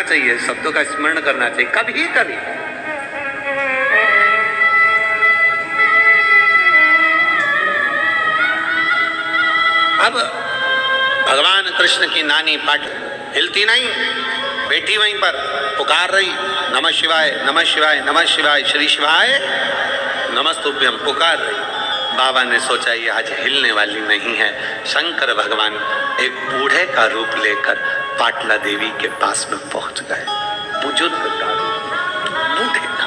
चाहिए, शब्दों का स्मरण करना चाहिए कभी कभी। अब भगवान कृष्ण की नानी पाट हिलती नहीं, बैठी वहीं पर पुकार रही, नमः शिवाय नमः शिवाय नमः शिवाय श्री शिवाय नमस्तुभ्यम पुकार रही। बाबा ने सोचा ये आज हिलने वाली नहीं है। शंकर भगवान एक बूढ़े का रूप लेकर पाटला देवी के पास में पहुंच गए। बुजुर्ग का बूढ़े का,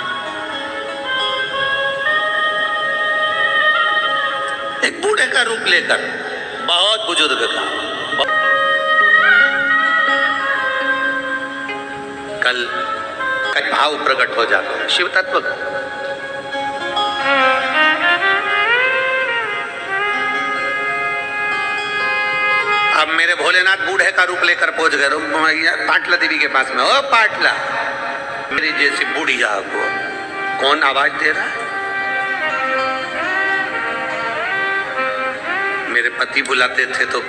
एक बूढ़े का रूप लेकर, बहुत बुजुर्ग का। कल भाव प्रकट हो जाता है शिव तत्व का। अब मेरे भोलेनाथ बूढ़े का रूप लेकर पहुंच गए पाटला देवी के पास में। ओ पाटला, मेरी जैसी बुढ़िया को कौन आवाज दे रहा है? मेरे पति बुलाते थे तो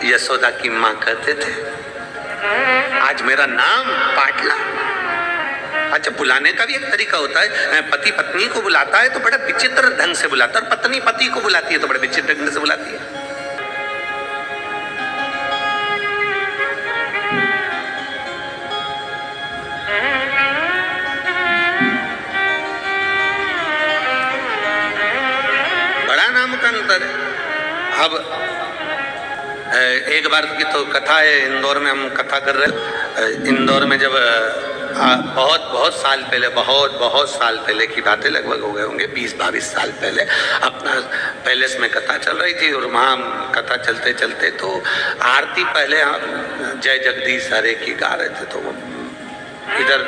यशोदा की माँ कहते थे, आज मेरा नाम पाटला। अच्छा, बुलाने का भी एक तरीका होता है। पति पत्नी को बुलाता है तो बड़ा विचित्र ढंग से बुलाता है, और पत्नी पति को बुलाती है तो बड़े विचित्र ढंग से बुलाती है। बड़ा नाम का अंतर है। अब एक बार की तो कथा है, इंदौर में हम कथा कर रहे। इंदौर में जब बहुत साल पहले, बहुत साल पहले की बातें, लगभग हो गए होंगे 20-22 साल पहले, अपना पैलेस में कथा चल रही थी। और वहाँ कथा चलते चलते तो आरती पहले जय जगदीश हरे की गा रहे थे, तो इधर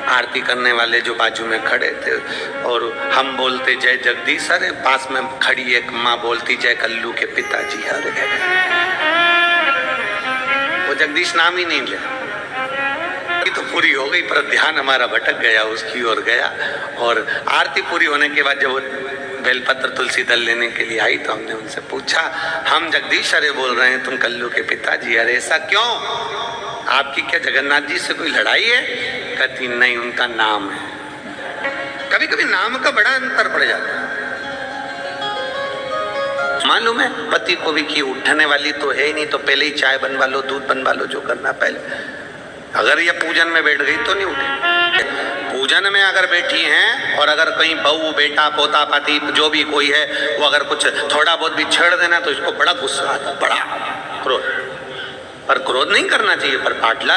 आरती करने वाले जो बाजू में खड़े थे और हम बोलते जय जगदीश हरे, पास में खड़ी एक माँ बोलती जय कल्लू के पिताजी हरे। वो जगदीश नाम ही नहीं लिया। तो पूरी हो गई, पर ध्यान हमारा भटक गया, उसकी ओर गया। और आरती पूरी होने के बाद जब वो बेलपत्र तुलसी दल लेने के लिए आई तो हमने उनसे पूछा, हम जगदीश हरे बोल रहे हैं, तुम कल्लू के पिताजी हरे, ऐसा क्यों? आपकी क्या जगन्नाथ जी से कोई लड़ाई है? कहती नहीं, उनका नाम है। कभी कभी नाम का बड़ा अंतर पड़ जाता है। मालूम है पति को भी कि उठने वाली तो है नहीं, तो पहले ही चाय बनवा लो, दूध बनवा लो, जो करना पहले। अगर ये पूजन में बैठ गई तो नहीं उठे। पूजन में अगर बैठी हैं और अगर कहीं बहू बेटा पोता पति जो भी कोई है वो अगर कुछ थोड़ा बहुत भी छेड़ देना तो इसको बड़ा गुस्सा आता, बड़ा क्रोध। पर क्रोध नहीं करना चाहिए। पर पाटला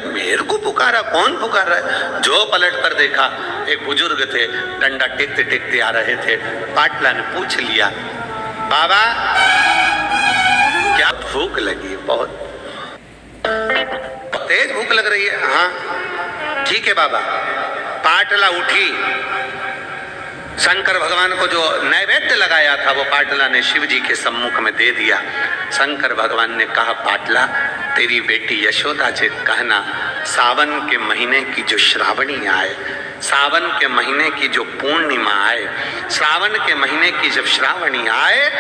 मेरे को पुकारा, कौन पुकार रहा है? जो पलट कर देखा एक बुजुर्ग थे, डंडा टेकते टेकते आ रहे थे। पाटला ने पूछ लिया, बाबा क्या भूख लगी? बहुत तेज भूख लग रही है। हाँ ठीक है बाबा। पाटला उठी, शंकर भगवान को जो नैवेद्य लगाया था वो पाटला ने शिव जी के सम्मुख में दे दिया। शंकर भगवान ने कहा, पाटला तेरी बेटी यशोदा से कहना सावन के महीने की जो श्रावणी आए, सावन के महीने की जो पूर्णिमा आए, श्रावण के महीने की जब श्रावणी आए,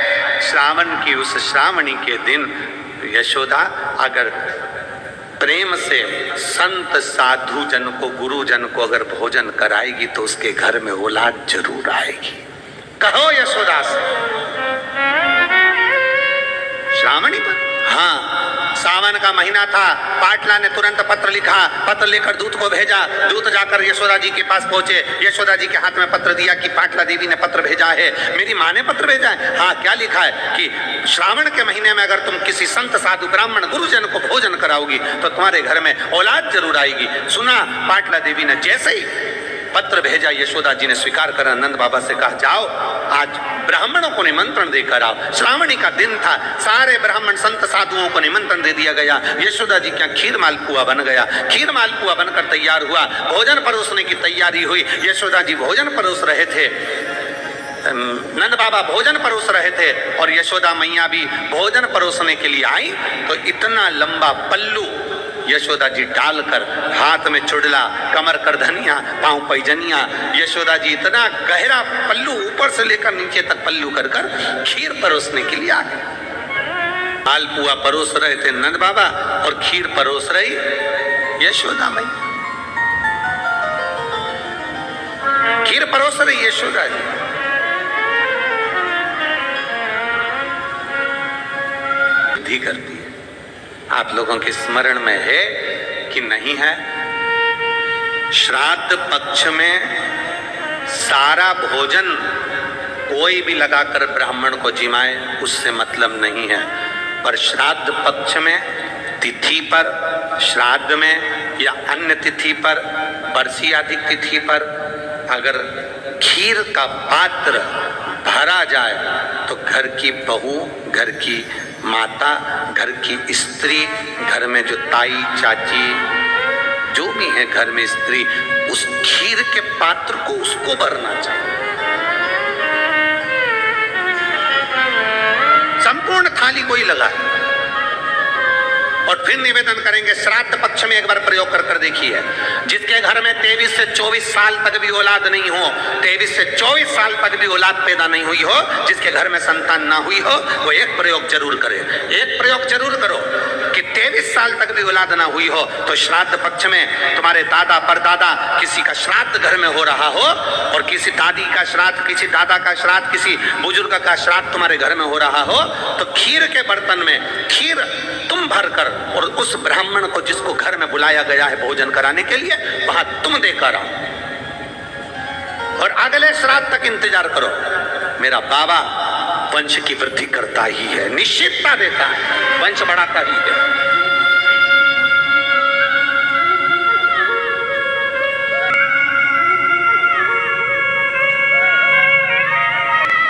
श्रावण की उस श्रावणी के दिन यशोदा अगर प्रेम से संत साधु जन को, गुरु जन को अगर भोजन कराएगी तो उसके घर में औलाद जरूर आएगी। कहो यशोदा से। श्रावणी पर, हाँ सावन का महीना था। पाटला ने तुरंत पत्र लिखा, पत्र लेकर दूत को भेजा। दूत जाकर यशोदा जी के पास पहुंचे। यशोदा जी के हाथ में पत्र दिया कि पाटला देवी ने पत्र भेजा है। मेरी माँ ने पत्र भेजा है? हाँ, क्या लिखा है कि श्रावण के महीने में अगर तुम किसी संत साधु ब्राह्मण गुरुजन को भोजन कराओगी तो तुम्हारे घर में औलाद जरूर आएगी। सुना, पाटला देवी ने जैसे ही पत्र भेजा, यशोदा जी ने स्वीकार कर नंद बाबा से कहा, जाओ आज ब्राह्मणों को निमंत्रण देकर आओ। श्रावणी का दिन था, सारे ब्राह्मण संत साधुओं को निमंत्रण दे दिया गया। यशोदा जी क्या खीर मालपुआ बन गया। खीर मालपुआ बनकर तैयार हुआ। भोजन परोसने की तैयारी हुई। यशोदा जी भोजन परोस रहे थे, नंद बाबा भोजन परोस रहे थे और यशोदा मैया भी भोजन परोसने के लिए आई। तो इतना लंबा पल्लू यशोदा जी डालकर, हाथ में चुड़ला, कमर कर धनिया, पांव पैजनिया, यशोदा जी इतना गहरा पल्लू ऊपर से लेकर नीचे तक पल्लू कर कर खीर परोसने के लिए आ गए। मालपुआ परोस रहे थे नंद बाबा और खीर परोस रही यशोदा मैया। खीर परोस रही यशोदा जी। विधि करती है। आप लोगों के स्मरण में है कि नहीं है? श्राद्ध पक्ष में सारा भोजन कोई भी लगाकर ब्राह्मण को जिमाए उससे मतलब नहीं है, पर श्राद्ध पक्ष में तिथि पर, श्राद्ध में या अन्य तिथि पर, बरसी आदि तिथि पर अगर खीर का पात्र भरा जाए तो घर की बहू, घर की माता, घर की स्त्री, घर में जो ताई चाची जो भी है घर में स्त्री, उस खीर के पात्र को उसको भरना चाहिए। संपूर्ण थाली कोई लगाए और फिर निवेदन करेंगे। श्राद्ध पक्ष में एक बार प्रयोग कर देखिए। जिसके घर में 23 से 24 साल तक भी औलाद नहीं हो, 23 से 24 साल तक भी औलाद पैदा नहीं हुई हो, जिसके घर में संतान ना हुई हो, वो एक प्रयोग जरूर करे। एक प्रयोग जरूर करो कि 23 साल तक भी औलाद ना हुई हो तो श्राद्ध पक्ष में तुम्हारे दादा परदादा किसी का श्राद्ध घर में हो रहा हो और किसी दादी का श्राद्ध, किसी दादा का श्राद्ध, किसी बुजुर्ग का श्राद्ध तुम्हारे घर में हो रहा हो तो खीर के बर्तन में खीर तुम भरकर और उस ब्राह्मण को जिसको घर में बुलाया गया है भोजन कराने के लिए वहां तुम देकर आओ और अगले श्राद्ध तक इंतजार करो। मेरा बाबा वंश की वृद्धि करता ही है, निश्चितता देता है, वंश बढ़ाता ही है।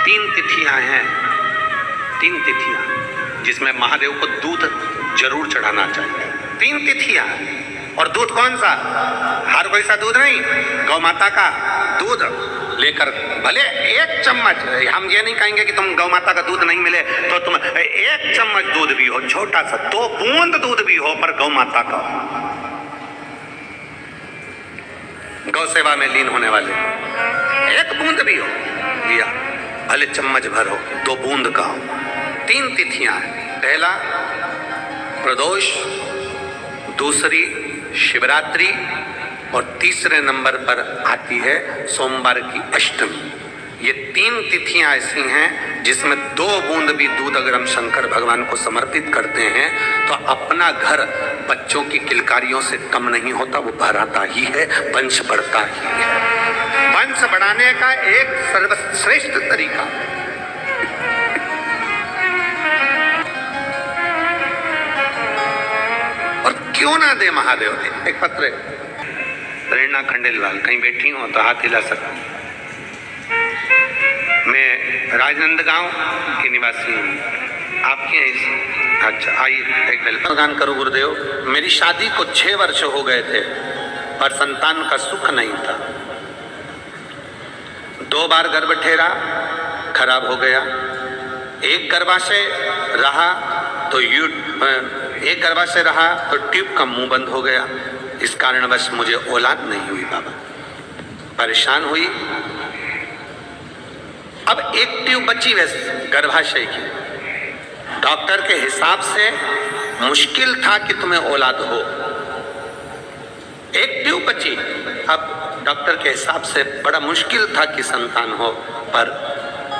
तीन तिथियां हैं, तीन तिथियां जिसमें महादेव को दूध जरूर चढ़ाना चाहिए। तीन तिथियां और दूध कौन सा? हर कोई सा दूध नहीं, गौ माता का दूध लेकर भले एक चम्मच, हम ये नहीं कहेंगे कि तुम गौ माता का दूध नहीं मिले तो तुम एक चम्मच दूध भी हो, छोटा सा 2 बूंद दूध भी हो, पर गौ माता का, गौ सेवा में लीन होने वाले एक बूंद भी हो दिया, भले चम्मच भर हो, 2 बूंद का हो। 3 तिथियां हैं। पहला प्रदोष, दूसरी शिवरात्रि और तीसरे नंबर पर आती है सोमवार की अष्टमी। ये 3 तिथियां ऐसी हैं जिसमें 2 बूंद भी दूध अगर हम शंकर भगवान को समर्पित करते हैं तो अपना घर बच्चों की किलकारियों से कम नहीं होता, वो भराता ही है, वंश बढ़ता ही है। वंश बढ़ाने का एक सर्वश्रेष्ठ तरीका और क्यों ना दे महादेव दे। एक पत्र प्रेरणा खंडेलवाल कहीं बैठी हो तो हाथ हिला सकता। मैं राजनंदगांव की निवासी हूँ, आपके हैं? अच्छा आइए एक बलिदान करो गुरुदेव। मेरी शादी को 6 वर्ष हो गए थे पर संतान का सुख नहीं था। 2 बार गर्भ ठहरा, खराब हो गया। एक गर्भाशय रहा तो एक गर्भाशय रहा तो ट्यूब का मुंह बंद हो गया। इस कारणवश मुझे औलाद नहीं हुई। बाबा परेशान हुई। अब एक ट्यूब बची वैसे गर्भाशय की। डॉक्टर के हिसाब से मुश्किल था कि तुम्हें औलाद हो। एक ट्यूब बची। अब डॉक्टर के हिसाब से बड़ा मुश्किल था कि संतान हो, पर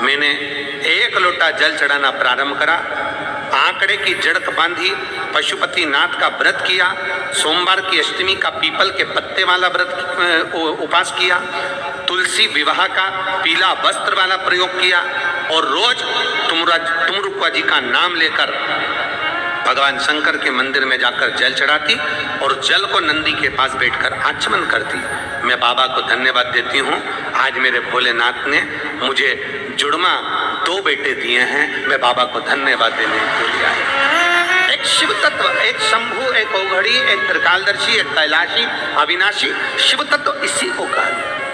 मैंने 1 लोटा जल चढ़ाना प्रारंभ करा। आंकड़े की जड़क बांधी, पशुपति नाथ का व्रत किया, सोमवार की अष्टमी का पीपल के पत्ते वाला व्रत उपास किया, तुलसी विवाह का पीला वस्त्र वाला प्रयोग किया और रोज तुमरुक्वा जी का नाम लेकर भगवान शंकर के मंदिर में जाकर जल चढ़ाती और जल को नंदी के पास बैठकर आचमन करती। मैं बाबा को धन्यवाद देती हूँ, आज मेरे भोलेनाथ ने मुझे जुड़वा 2 बेटे दिए हैं। मैं बाबा को धन्यवाद देने के लिए आया। एक शिव तत्व, एक शंभु, एक औघड़ी, एक त्रिकालदर्शी, एक कैलाशी, अविनाशी शिव तत्व, इसी को कहा।